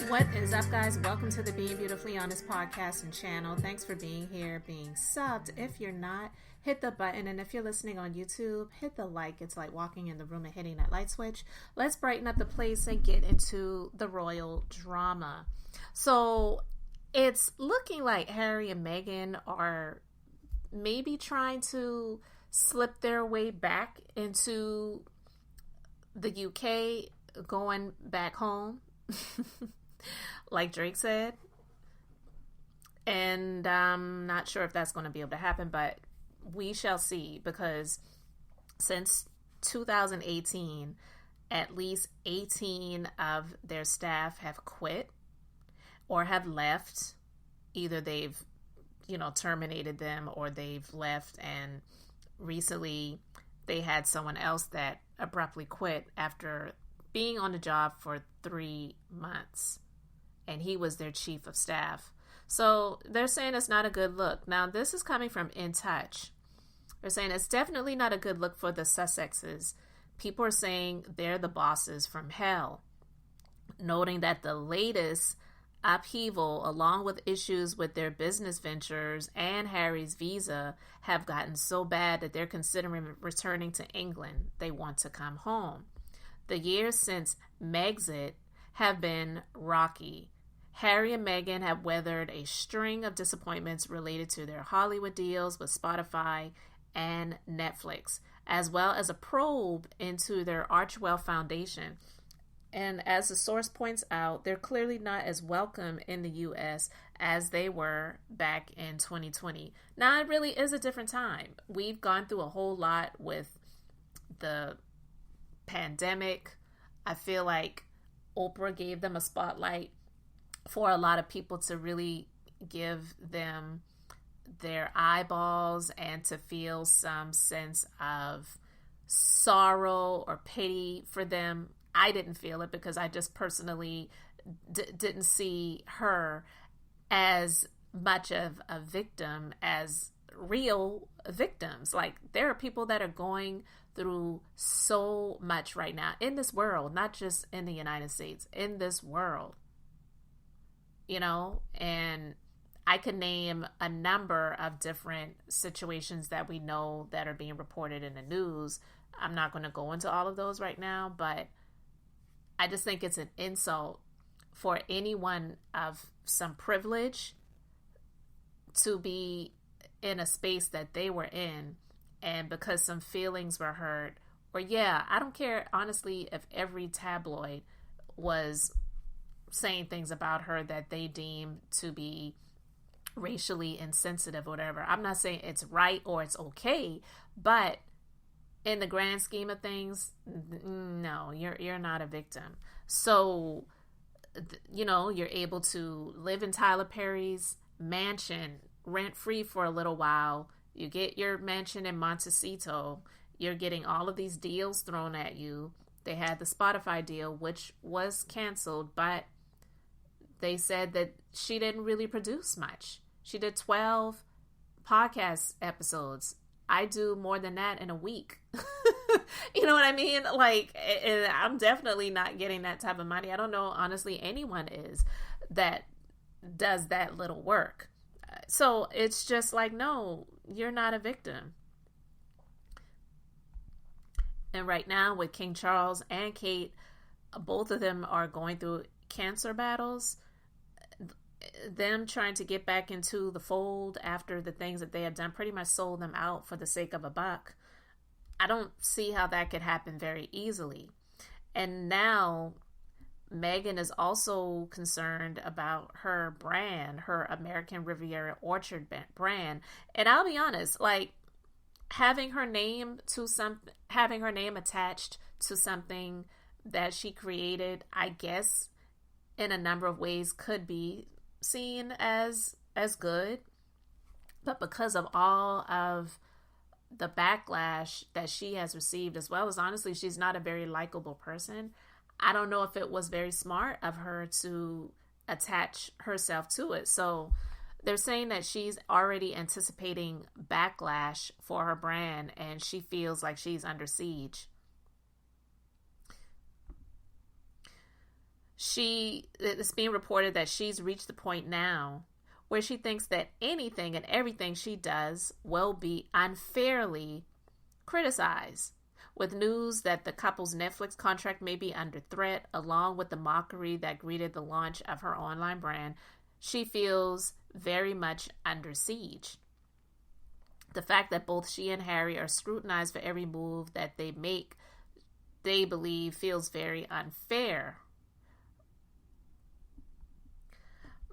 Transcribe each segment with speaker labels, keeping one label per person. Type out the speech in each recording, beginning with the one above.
Speaker 1: What is up, guys? Welcome to the Being Beautifully Honest podcast and channel. Thanks for being here, being subbed. If you're not, hit the button. And if you're listening on YouTube, hit the like. It's like walking in the room and hitting that light switch. Let's brighten up the place and get into the royal drama. So it's looking like Harry and Meghan are maybe trying to slip their way back into the UK, going back home. Like Drake said, and I'm not sure if that's going to be able to happen, but we shall see, because since 2018, at least 18 of their staff have quit or have left. Either they've, terminated them, or they've left, and recently they had someone else that abruptly quit after being on the job for 3 months. And he was their chief of staff. So they're saying it's not a good look. Now, this is coming from In Touch. They're saying it's definitely not a good look for the Sussexes. People are saying they're the bosses from hell, noting that the latest upheaval, along with issues with their business ventures and Harry's visa, have gotten so bad that they're considering returning to England. They want to come home. The years since Megxit have been rocky. Harry and Meghan have weathered a string of disappointments related to their Hollywood deals with Spotify and Netflix, as well as a probe into their Archwell Foundation. And as the source points out, they're clearly not as welcome in the U.S. as they were back in 2020. Now, it really is a different time. We've gone through a whole lot with the pandemic. I feel like Oprah gave them a spotlight for a lot of people to really give them their eyeballs and to feel some sense of sorrow or pity for them. I didn't feel it because I just personally didn't see her as much of a victim as real victims. Like, there are people that are going through so much right now in this world, not just in the United States, in this world, and I could name a number of different situations that we know that are being reported in the news. I'm not going to go into all of those right now, but I just think it's an insult for anyone of some privilege to be in a space that they were in, and because some feelings were hurt, or I don't care, honestly, if every tabloid was saying things about her that they deem to be racially insensitive or whatever. I'm not saying it's right or it's okay, but in the grand scheme of things, no, you're not a victim. So, you're able to live in Tyler Perry's mansion rent-free for a little while. You get your mansion in Montecito. You're getting all of these deals thrown at you. They had the Spotify deal, which was canceled, but they said that she didn't really produce much. She did 12 podcast episodes. I do more than that in a week. You know what I mean? Like, I'm definitely not getting that type of money. I don't know, honestly, anyone is that does that little work. So it's just like, no, you're not a victim. And right now with King Charles and Kate, both of them are going through cancer battles. Them trying to get back into the fold after the things that they have done pretty much sold them out for the sake of a buck. I don't see how that could happen very easily. And now Meghan is also concerned about her brand, her American Riviera-Orchard brand. And I'll be honest, like, having her name attached to something that she created, I guess, in a number of ways could be seen as good. But because of all of the backlash that she has received, as well as, honestly, she's not a very likable person, I don't know if it was very smart of her to attach herself to it. So they're saying that she's already anticipating backlash for her brand, and she feels like she's under siege. It's being reported that she's reached the point now where she thinks that anything and everything she does will be unfairly criticized. With news that the couple's Netflix contract may be under threat, along with the mockery that greeted the launch of her online brand, she feels very much under siege. The fact that both she and Harry are scrutinized for every move that they make, they believe feels very unfair.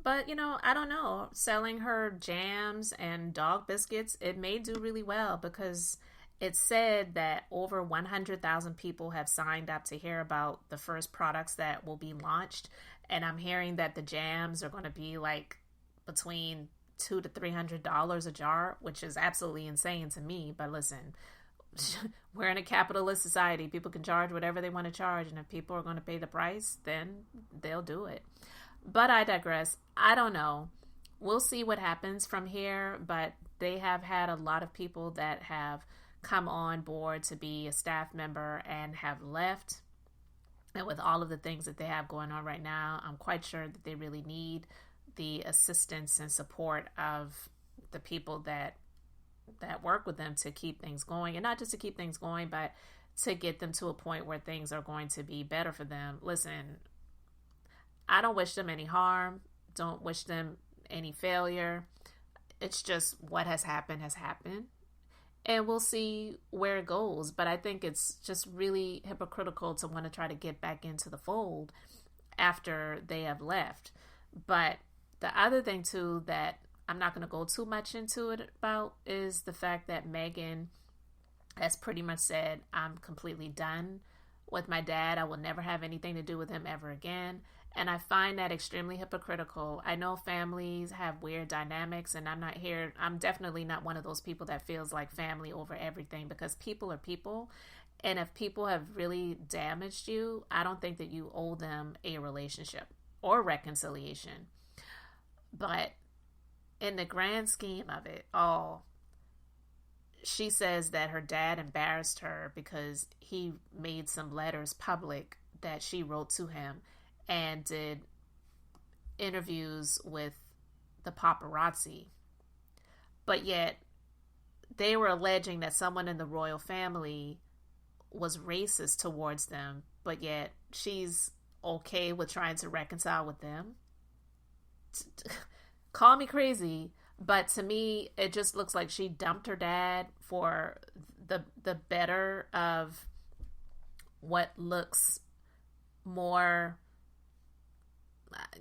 Speaker 1: But, I don't know. Selling her jams and dog biscuits, it may do really well because it's said that over 100,000 people have signed up to hear about the first products that will be launched. And I'm hearing that the jams are going to be like between $200 to $300 a jar, which is absolutely insane to me. But listen, we're in a capitalist society. People can charge whatever they want to charge. And if people are going to pay the price, then they'll do it. But I digress. I don't know. We'll see what happens from here. But they have had a lot of people that have come on board to be a staff member and have left. And with all of the things that they have going on right now, I'm quite sure that they really need the assistance and support of the people that work with them to keep things going. And not just to keep things going, but to get them to a point where things are going to be better for them. Listen, I don't wish them any harm. Don't wish them any failure. It's just what has happened has happened. And we'll see where it goes. But I think it's just really hypocritical to want to try to get back into the fold after they have left. But the other thing, too, that I'm not going to go too much into it about is the fact that Meghan has pretty much said, I'm completely done with my dad. I will never have anything to do with him ever again. And I find that extremely hypocritical. I know families have weird dynamics, and I'm definitely not one of those people that feels like family over everything, because people are people. And if people have really damaged you, I don't think that you owe them a relationship or reconciliation. But in the grand scheme of it all, she says that her dad embarrassed her because he made some letters public that she wrote to him and did interviews with the paparazzi. But yet, they were alleging that someone in the royal family was racist towards them, but yet she's okay with trying to reconcile with them. Call me crazy, but to me, it just looks like she dumped her dad for the better of what looks more,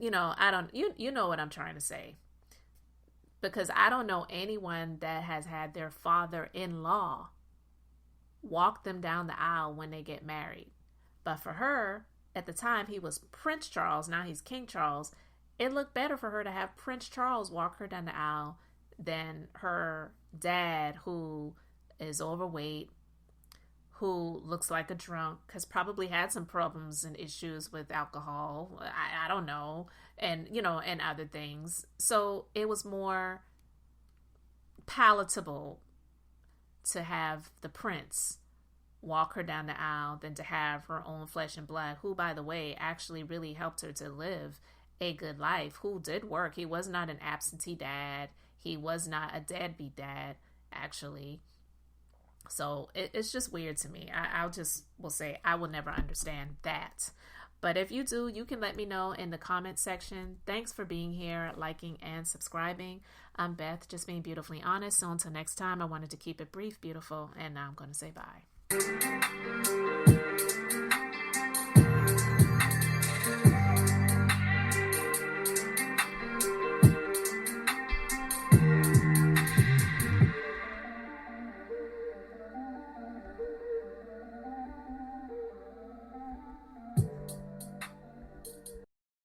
Speaker 1: you know what I'm trying to say. Because I don't know anyone that has had their father-in-law walk them down the aisle when they get married. But for her, at the time, he was Prince Charles. Now he's King Charles. It looked better for her to have Prince Charles walk her down the aisle than her dad, who is overweight, who looks like a drunk, has probably had some problems and issues with alcohol. I don't know. And, and other things. So it was more palatable to have the prince walk her down the aisle than to have her own flesh and blood, who, by the way, actually really helped her to live a good life, who did work. He was not an absentee dad. He was not a deadbeat dad, actually. So it's just weird to me. I will say I will never understand that. But if you do, you can let me know in the comment section. Thanks for being here, liking, and subscribing. I'm Beth, just being beautifully honest. So until next time, I wanted to keep it brief, beautiful, and now I'm going to say bye.